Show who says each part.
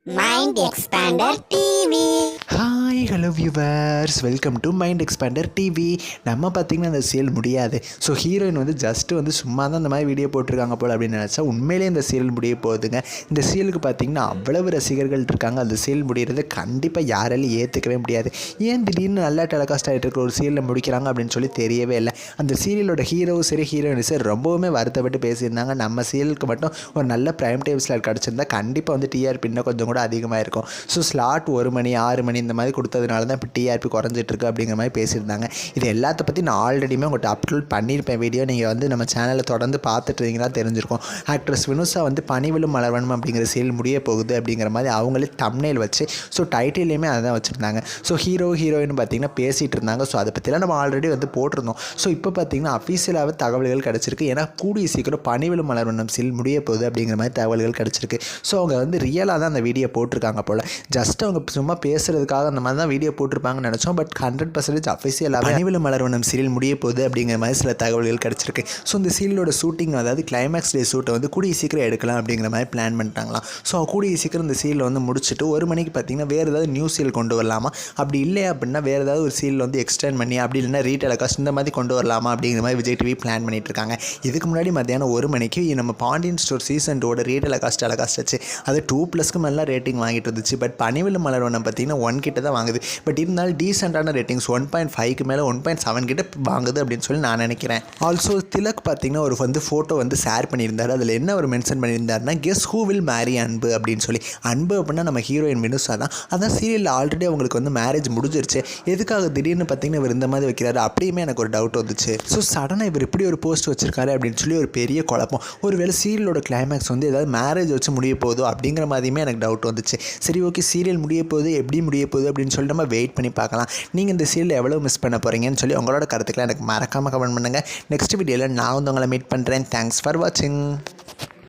Speaker 1: Mind Expander TV.
Speaker 2: Hi hello viewers, welcome to mind expander TV. நம்ம பார்த்திங்கன்னா அந்த serial முடியாது. ஸோ ஹீரோயின் வந்து ஜஸ்ட்டு வந்து சும்மா தான் இந்த மாதிரி வீடியோ போட்டிருக்காங்க போல் அப்படின்னு நினச்சா உண்மையிலே இந்த சீரியல் முடிய போகுதுங்க. இந்த சீரியலுக்கு பார்த்திங்கன்னா அவ்வளவு ரசிகர்கள் இருக்காங்க. அந்த சீரியல் முடிகிறது கண்டிப்பாக யாராலையும் ஏற்றுக்கவே முடியாது. ஏன் திடீர்னு நல்லா டெலிகாஸ்ட் ஆகிட்டு இருக்க ஒரு சீரியலை முடிக்கிறாங்க அப்படின்னு சொல்லி தெரியவே இல்லை. அந்த சீரியலோட ஹீரோவும் சரி ஹீரோயினும் சரி ரொம்பவுமே வருத்தப்பட்டு பேசியிருந்தாங்க. நம்ம சீரியலுக்கு மட்டும் ஒரு நல்ல ப்ரைம் டைம் ஸ்லாட் கிடச்சிருந்தா கண்டிப்பாக வந்து டிஆர்பி இன்னும் கொஞ்சம் கூட அதிகமாக இருக்கும். ஸோ ஸ்லாட் 1 மணி 6 மணி இந்த மாதிரி கொடுத்ததுனால தான் இப்போ டிஆர்பி குறைஞ்சிட்ருக்கு அப்படிங்கிற மாதிரி பேசியிருந்தாங்க. இது எல்லாத்த பற்றி நான் ஆல்ரெடியுமே உங்கள்கிட்ட அப்லோட் பண்ணியிருப்பேன் வீடியோ. நீங்கள் வந்து நம்ம சேனலில் தொடர்ந்து பார்த்துட்டு இருந்தீங்கன்னா தெரிஞ்சிருக்கும். ஆக்ட்ரஸ் வினுஷா வந்து பனிவிலும் மலர்வனம் அப்படிங்கிற சீரியல் முடிய போகுது அப்படிங்கிற மாதிரி அவங்களே தம்ப்நெயில் வச்சு ஸோ டைட்டிலையுமே அதை தான் வச்சுருந்தாங்க. ஸோ ஹீரோயின் பார்த்திங்கன்னா பேசிகிட்டு இருந்தாங்க. ஸோ அதை பற்றிலாம் நம்ம ஆல்ரெடி வந்து போட்டிருந்தோம். ஸோ இப்போ பார்த்திங்கன்னா அஃபீஷியலாகவே தகவல்கள் கிடச்சிருக்கு. ஏன்னா கூடிய சீக்கிரம் பனிவிலும் மலர்வனம் சீரியல் முடிய போகுது அப்படிங்கிற மாதிரி தகவல்கள் கிடச்சிருக்கு. ஸோ அவங்க வந்து ரியலாக தான் அந்த வீடியோ போட்டிருக்காங்க போல். ஜஸ்ட் அவங்க சும்மா பேசுகிறதுக்காக அந்த மாதிரி தான் வீடியோ போட்டிருப்பாங்கன்னு நினச்சோம். பட் 100% அஃபிஷியலாக பனிவிலும் மலர்வனம் சீரியல் முடிய போகுது அப்படிங்கிற மாதிரி சில தகவல்கள் கிடச்சிருக்கு. ஸோ இந்த சீரியலோட ஷூட்டிங், அதாவது கிளைமேக்ஸ் டே ஷூட்டை வந்து கூடிய சீக்கிரம் எடுக்கலாம் அப்படிங்கிற மாதிரி பிளான் பண்ணிட்டாங்களாம். ஸோ கூடிய சீக்கிரம் இந்த சீரியல் வந்து முடிச்சுட்டு 1 மணிக்கு பார்த்திங்கன்னா வேறு ஏதாவது நியூ சீரியல் கொண்டு வரலாமா, அப்படி இல்லை அப்படின்னா வேறு ஏதாவது ஒரு சீரியல் வந்து எக்ஸ்டெண்ட் பண்ணி அப்படி இல்லைன்னா ரீடெலிகாஸ்ட் இந்த மாதிரி கொண்டு வரலாமா அப்படிங்கிற மாதிரி விஜய் டிவி பிளான் பண்ணிட்டு இருக்காங்க. இதுக்கு முன்னாடி மத்தியானம் 1 மணிக்கு நம்ம பாண்டியன் ஸ்டோர் சீசன் 2 ரீடெலிகாஸ்ட் வச்சு அது 2+க்கு மேலே ரேட்டிங் வாங்கிட்டு இருந்துச்சு. பட் பனிவிலும் மலர்வனம் பார்த்திங்கன்னா 1 கிட்ட தான் வாங்குது. பட் இருந்தாலும் டீசெண்டான ரேட்டிங்ஸ் 1.5க்கு மேலே 1.7 கிட்ட வாங்குது அப்படின்னு சொல்லி நான் நினைக்கிறேன். ஆல்சோ திலக் பார்த்திங்கன்னா ஒரு வந்து ஃபோட்டோ வந்து ஷேர் பண்ணியிருந்தார். அதில் என்ன ஒரு மென்ஷன் பண்ணியிருந்தாருன்னா, guess who will marry Anbu அப்படின்னு சொல்லி. அன்பு அப்படின்னா நம்ம ஹீரோயின் வினுஷா தான். அதான் சீரியலில் ஆல்ரெடி அவங்களுக்கு வந்து மேரேஜ் முடிஞ்சிருச்சு. எதுக்காக திடீர்னு பார்த்திங்கன்னா இவர் இந்த மாதிரி வைக்கிறாரு அப்படியுமே எனக்கு ஒரு டவுட் வந்துச்சு. ஸோ சடனாக இவர் இப்படி ஒரு போஸ்ட் வச்சிருக்காரு அப்படின்னு சொல்லி ஒரு பெரிய குழப்பம். ஒருவேளை சீரியலோட கிளைமேக்ஸ் வந்து ஏதாவது மேரேஜ் வச்சு முடிய போகுதோ அப்படிங்கிற மாதிரியுமே எனக்கு டவுட் வந்துச்சு. சரி, ஓகே, சீரியல் முடிய போகுது, எப்படி முடிய போகுது அப்படின்னு சொல்லி நம்ம வெயிட் பண்ணி பார்க்கலாம். நீங்கள் இந்த சீரியல் எவ்வளோ மிஸ் பண்ண போகிறீங்கன்னு சொல்லி உங்களோட கருத்துக்களை எனக்கு மறக்காமல் கமெண்ட் பண்ணுங்கள். நெக்ஸ்ட் வீடியோவில் நான் வந்து உங்களை மீட் பண்ணுறேன். தேங்க்ஸ் ஃபார் வாட்சிங்.